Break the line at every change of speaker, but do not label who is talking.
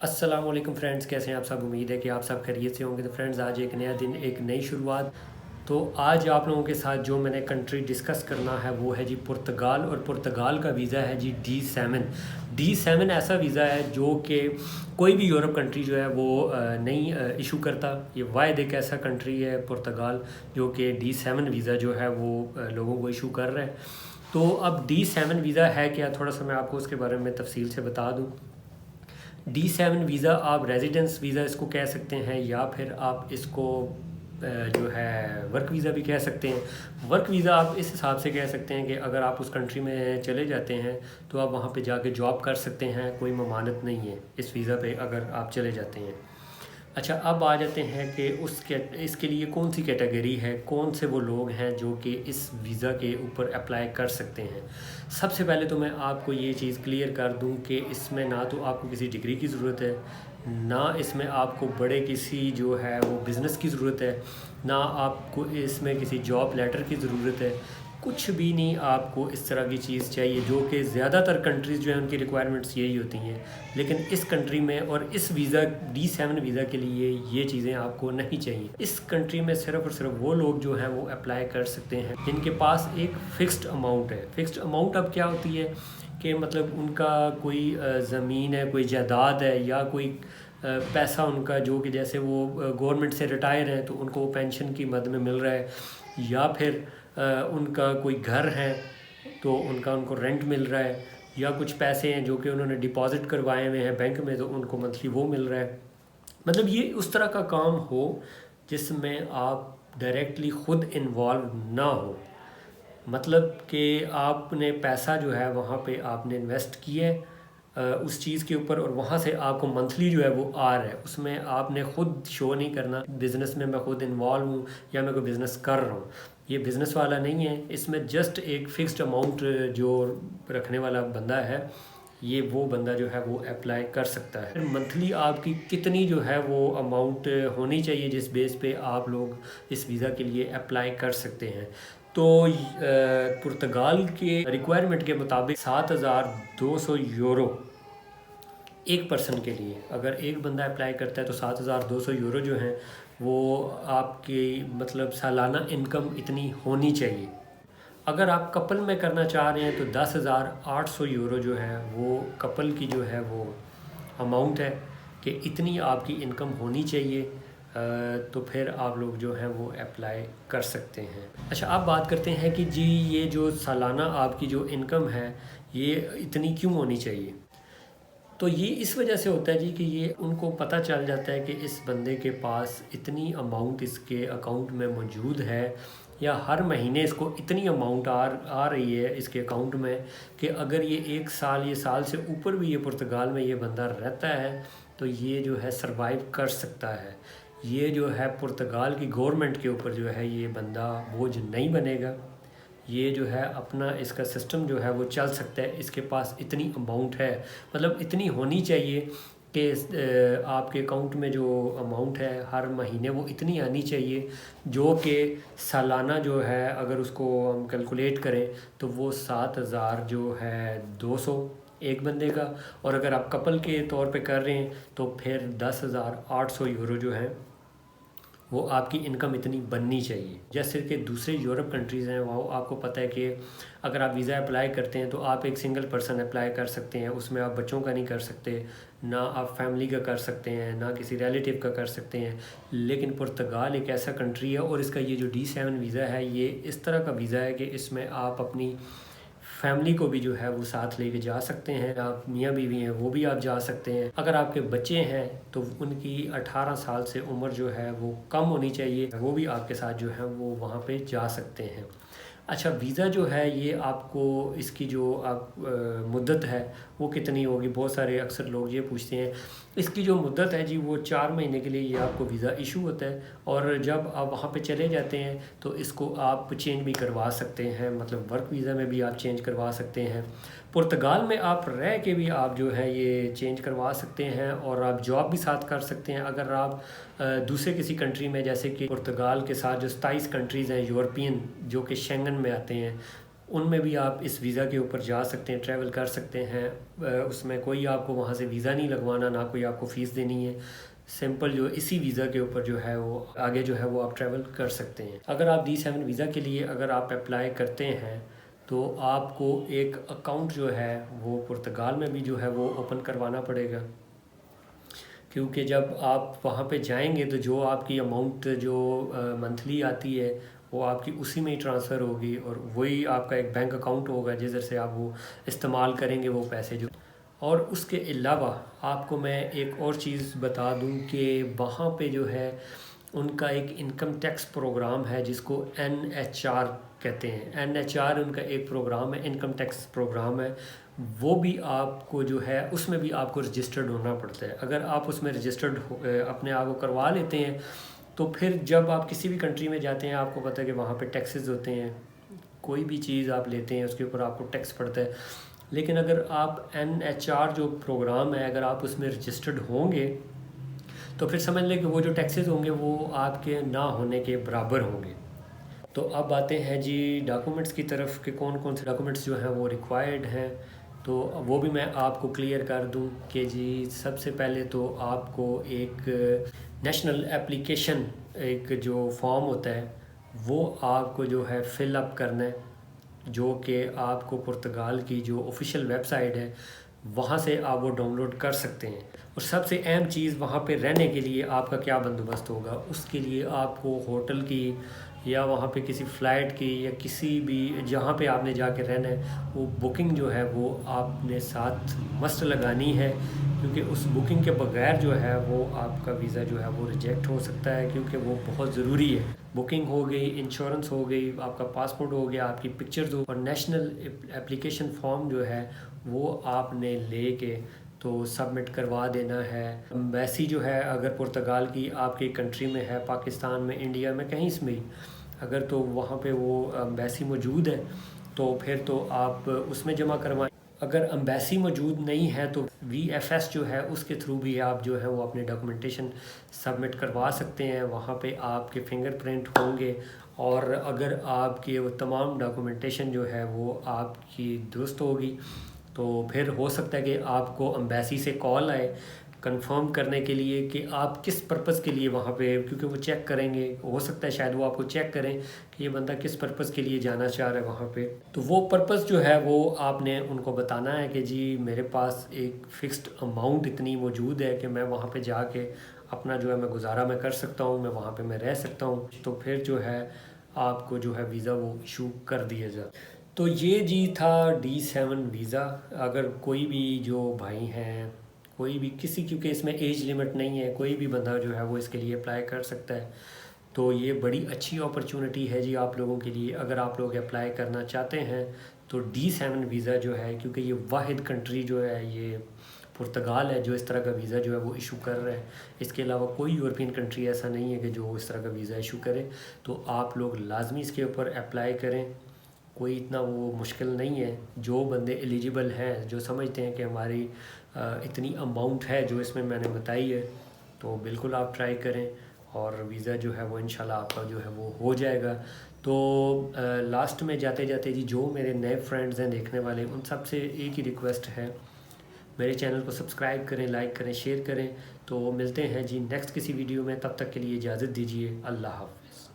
अस्सलाम वालेकुम फ्रेंड्स, कैसे हैं आप सब। उम्मीद है कि आप सब खैरियत से होंगे। तो फ्रेंड्स, आज एक नया दिन, एक नई शुरुआत। तो आज आप लोगों के साथ जो मैंने कंट्री डिस्कस करना है वो है जी पुर्तगाल। और पुर्तगाल का वीज़ा है जी D7। ऐसा वीज़ा है जो कि कोई भी यूरोप कंट्री जो है वो नहीं इशू करता। ये वाहिद एक ऐसा कंट्री है पुर्तगाल जो कि D7 वीज़ा जो है वो लोगों को इशू कर रहा है। तो अब D7 वीज़ा है क्या, थोड़ा सा मैं आपको उसके बारे में तफसील से बता दूँ। D7 वीज़ा आप रेजिडेंस वीज़ा इसको कह सकते हैं, या फिर आप इसको जो है वर्क वीज़ा भी कह सकते हैं। वर्क वीज़ा आप इस हिसाब से कह सकते हैं कि अगर आप उस कंट्री में चले जाते हैं तो आप वहाँ पे जाके जॉब कर सकते हैं, कोई ममानत नहीं है इस वीज़ा पे अगर आप चले जाते हैं। अच्छा, अब आ जाते हैं कि इसके लिए कौन सी कैटेगरी है, कौन से वो लोग हैं जो कि इस वीज़ा के ऊपर अप्लाई कर सकते हैं। सबसे पहले तो मैं आपको ये चीज़ क्लियर कर दूं कि इसमें ना तो आपको किसी डिग्री की ज़रूरत है, ना इसमें आपको बड़े किसी जो है वो बिज़नेस की ज़रूरत है, ना आपको इसमें किसी जॉब लेटर की ज़रूरत है। कुछ भी नहीं आपको इस तरह की चीज़ चाहिए, जो कि ज़्यादातर कंट्रीज़ जो हैं उनकी रिक्वायरमेंट्स यही होती हैं। लेकिन इस कंट्री में और इस वीज़ा D7 वीज़ा के लिए ये चीज़ें आपको नहीं चाहिए। इस कंट्री में सिर्फ़ और सिर्फ वो लोग जो हैं वो अप्लाई कर सकते हैं जिनके पास एक फ़िक्स्ड अमाउंट है। फ़िक्स्ड अमाउंट अब क्या होती है कि मतलब उनका कोई ज़मीन है, कोई जायदाद है, या कोई पैसा उनका जो कि जैसे वो गवर्नमेंट से रिटायर हैं तो उनको पेंशन की मद में मिल रहा है, या फिर उनका कोई घर है तो उनको रेंट मिल रहा है, या कुछ पैसे हैं जो कि उन्होंने डिपॉज़िट करवाए हुए हैं बैंक में तो उनको मंथली वो मिल रहा है। मतलब ये उस तरह का काम हो जिसमें आप डायरेक्टली ख़ुद इन्वॉल्व ना हो। मतलब कि आपने पैसा जो है वहाँ पे आपने इन्वेस्ट किया है उस चीज़ के ऊपर, और वहाँ से आपको मंथली जो है वो आ रहा है। उसमें आपने ख़ुद शो नहीं करना बिज़नेस में मैं ख़ुद इन्वॉल्व हूँ या मैं कोई बिज़नेस कर रहा हूँ। ये बिज़नेस वाला नहीं है। इसमें जस्ट एक फ़िक्स्ड अमाउंट जो रखने वाला बंदा है, ये वो बंदा जो है वो अप्लाई कर सकता है। मंथली आपकी कितनी जो है वो अमाउंट होनी चाहिए जिस बेस पे आप लोग इस वीज़ा के लिए अप्लाई कर सकते हैं। तो पुर्तगाल के रिक्वायरमेंट के मुताबिक 7,200 यूरो एक पर्सन के लिए, अगर एक बंदा अप्लाई करता है तो 7,200 यूरो जो हैं वो आपकी मतलब सालाना इनकम इतनी होनी चाहिए। अगर आप कपल में करना चाह रहे हैं तो 10,800 यूरो जो है वो कपल की जो है वो अमाउंट है कि इतनी आपकी इनकम होनी चाहिए। तो फिर आप लोग जो हैं वो अप्लाई कर सकते हैं। अच्छा, आप बात करते हैं कि जी ये जो सालाना आपकी जो इनकम है ये इतनी क्यों होनी चाहिए। तो ये इस वजह से होता है जी कि ये उनको पता चल जाता है कि इस बंदे के पास इतनी अमाउंट इसके अकाउंट में मौजूद है, या हर महीने इसको इतनी अमाउंट आ रही है इसके अकाउंट में कि अगर ये एक साल, ये साल से ऊपर भी ये पुर्तगाल में ये बंदा रहता है तो ये जो है सरवाइव कर सकता है। ये जो है पुर्तगाल की गवर्नमेंट के ऊपर जो है ये बंदा बोझ नहीं बनेगा। ये जो है अपना इसका सिस्टम जो है वो चल सकता है। इसके पास इतनी अमाउंट है, मतलब इतनी होनी चाहिए कि आपके अकाउंट में जो अमाउंट है हर महीने वो इतनी आनी चाहिए, जो कि सालाना जो है अगर उसको हम कैलकुलेट करें तो वो 7,000 जो है 200 एक बंदे का, और अगर आप कपल के तौर पे कर रहे हैं तो फिर 10,800 यूरो जो है वो आपकी इनकम इतनी बननी चाहिए। जैसे कि दूसरे यूरोप कंट्रीज़ हैं वहाँ आपको पता है कि अगर आप वीज़ा अप्लाई करते हैं तो आप एक सिंगल पर्सन अप्लाई कर सकते हैं, उसमें आप बच्चों का नहीं कर सकते, ना आप फैमिली का कर सकते हैं, ना किसी रिलेटिव का कर सकते हैं। लेकिन पुर्तगाल एक ऐसा कंट्री है और इसका ये जो D7 वीज़ा है ये इस तरह का वीज़ा है कि इसमें आप अपनी फैमिली को भी जो है वो साथ लेके जा सकते हैं। आप मियाँ बीवी हैं वो भी आप जा सकते हैं। अगर आपके बच्चे हैं तो उनकी 18 साल से उम्र जो है वो कम होनी चाहिए, वो भी आपके साथ जो है वो वहाँ पे जा सकते हैं। अच्छा, वीज़ा जो है ये आपको इसकी जो आप मुद्दत है वो कितनी होगी, बहुत सारे अक्सर लोग ये पूछते हैं। इसकी जो मुद्दत है जी वो 4 महीने के लिए ये आपको वीज़ा इशू होता है, और जब आप वहाँ पे चले जाते हैं तो इसको आप चेंज भी करवा सकते हैं, मतलब वर्क वीज़ा में भी आप चेंज करवा सकते हैं। पुर्तगाल में आप रह के भी आप जो है ये चेंज करवा सकते हैं, और आप जॉब भी साथ कर सकते हैं। अगर आप दूसरे किसी कंट्री में, जैसे कि पुर्तगाल के साथ जो 27 कंट्रीज़ हैं यूरोपियन जो कि शेंगन में आते हैं, उनमें भी आप इस वीज़ा के ऊपर जा सकते हैं, ट्रैवल कर सकते हैं। उसमें कोई आपको वहाँ से वीज़ा नहीं लगवाना, ना कोई आपको फ़ीस देनी है। सिंपल जो इसी वीज़ा के ऊपर जो है वो आगे जो है वो आप ट्रैवल कर सकते हैं। अगर आप D7 वीज़ा के लिए अगर आप अप्लाई करते हैं तो आपको एक अकाउंट जो है वो पुर्तगाल में भी जो है वो ओपन करवाना पड़ेगा, क्योंकि जब आप वहाँ पे जाएंगे तो जो आपकी अमाउंट जो मंथली आती है वो आपकी उसी में ही ट्रांसफ़र होगी और वही आपका एक बैंक अकाउंट होगा जिधर से आप वो इस्तेमाल करेंगे वो पैसे जो। और उसके अलावा आपको मैं एक और चीज़ बता दूं कि वहाँ पे जो है उनका एक इनकम टैक्स प्रोग्राम है जिसको NHR कहते हैं। NHR उनका एक प्रोग्राम है, इनकम टैक्स प्रोग्राम है। वो भी आपको जो है उसमें भी आपको रजिस्टर्ड होना पड़ता है। अगर आप उसमें रजिस्टर्ड अपने आप को करवा लेते हैं तो फिर जब आप किसी भी कंट्री में जाते हैं आपको पता है कि वहाँ पे टैक्सेस होते हैं, कोई भी चीज़ आप लेते हैं उसके ऊपर आपको टैक्स पड़ता है। लेकिन अगर आप NHR जो प्रोग्राम है अगर आप उसमें रजिस्टर्ड होंगे तो फिर समझ लें कि वो जो टैक्सेस होंगे वो आपके ना होने के बराबर होंगे। तो अब आते हैं जी डॉक्यूमेंट्स की तरफ कि कौन कौन से डॉक्यूमेंट्स जो हैं वो रिक्वायर्ड हैं। तो वो भी मैं आपको क्लियर कर दूं कि जी सबसे पहले तो आपको एक नेशनल एप्लीकेशन एक जो फॉर्म होता है वो आपको जो है फिल अप करना है, जो कि आपको पुर्तगाल की जो ऑफिशियल वेबसाइट है वहाँ से आप वो डाउनलोड कर सकते हैं। और सबसे अहम चीज़ वहाँ पे रहने के लिए आपका क्या बंदोबस्त होगा, उसके लिए आपको होटल की या वहाँ पे किसी फ़्लाइट की या किसी भी जहाँ पे आपने जाके रहना है वो बुकिंग जो है वो आपने साथ मस्ट लगानी है, क्योंकि उस बुकिंग के बगैर जो है वो आपका वीज़ा जो है वो रिजेक्ट हो सकता है, क्योंकि वो बहुत ज़रूरी है। बुकिंग हो गई, इंश्योरेंस हो गई, आपका पासपोर्ट हो गया, आपकी पिक्चर्स हो, और नेशनल एप्लीकेशन फॉर्म जो है वो आपने लेके तो सबमिट करवा देना है। एम्बेसी जो है अगर पुर्तगाल की आपकी कंट्री में है, पाकिस्तान में, इंडिया में, कहीं इसमें ही अगर तो वहाँ पे वो एम्बेसी मौजूद है तो फिर तो आप उसमें जमा करवाएं। अगर एम्बेसी मौजूद नहीं है तो VFS जो है उसके थ्रू भी आप जो है वो अपने डॉक्यूमेंटेशन सबमिट करवा सकते हैं। वहाँ पे आपके फिंगरप्रिंट होंगे और अगर आपके वो तमाम डॉक्यूमेंटेशन जो है वो आपकी दुरुस्त होगी तो फिर हो सकता है कि आपको एम्बेसी से कॉल आए कंफर्म करने के लिए कि आप किस पर्पज़ के लिए वहाँ पे, क्योंकि वो चेक करेंगे, हो सकता है शायद वो आपको चेक करें कि ये बंदा किस पर्पज़ के लिए जाना चाह रहा है वहाँ पे। तो वो पर्पज़ जो है वो आपने उनको बताना है कि जी मेरे पास एक फ़िक्स्ड अमाउंट इतनी मौजूद है कि मैं वहाँ पे जाके अपना जो है मैं गुजारा मैं कर सकता हूँ, मैं वहाँ पे मैं रह सकता हूँ। तो फिर जो है आपको जो है वीज़ा वो इशू कर दिया जाए। तो ये जी था D7 वीज़ा। अगर कोई भी जो भाई हैं कोई भी किसी, क्योंकि इसमें एज लिमिट नहीं है, कोई भी बंदा जो है वो इसके लिए अप्लाई कर सकता है। तो ये बड़ी अच्छी अपॉर्चुनिटी है जी आप लोगों के लिए। अगर आप लोग अप्लाई करना चाहते हैं तो D7 वीज़ा जो है, क्योंकि ये वाहिद कंट्री जो है ये पुर्तगाल है जो इस तरह का वीज़ा जो है वो इशू कर रहा है। इसके अलावा कोई यूरोपियन कंट्री ऐसा नहीं है कि जो इस तरह का वीज़ा इशू करे। तो आप लोग लाजमी इसके ऊपर अप्लाई करें, कोई इतना वो मुश्किल नहीं है। जो बंदे एलिजिबल हैं, जो समझते हैं कि हमारी इतनी अमाउंट है जो इसमें मैंने बताई है, तो बिल्कुल आप ट्राई करें और वीज़ा जो है वो इंशाल्लाह आपका जो है वो हो जाएगा। तो लास्ट में जाते जाते जी जो मेरे नए फ्रेंड्स हैं देखने वाले, उन सब से एक ही रिक्वेस्ट है, मेरे चैनल को सब्सक्राइब करें, लाइक करें, शेयर करें। तो मिलते हैं जी नेक्स्ट किसी वीडियो में, तब तक के लिए इजाज़त दीजिए। अल्लाह हाफ़िज़।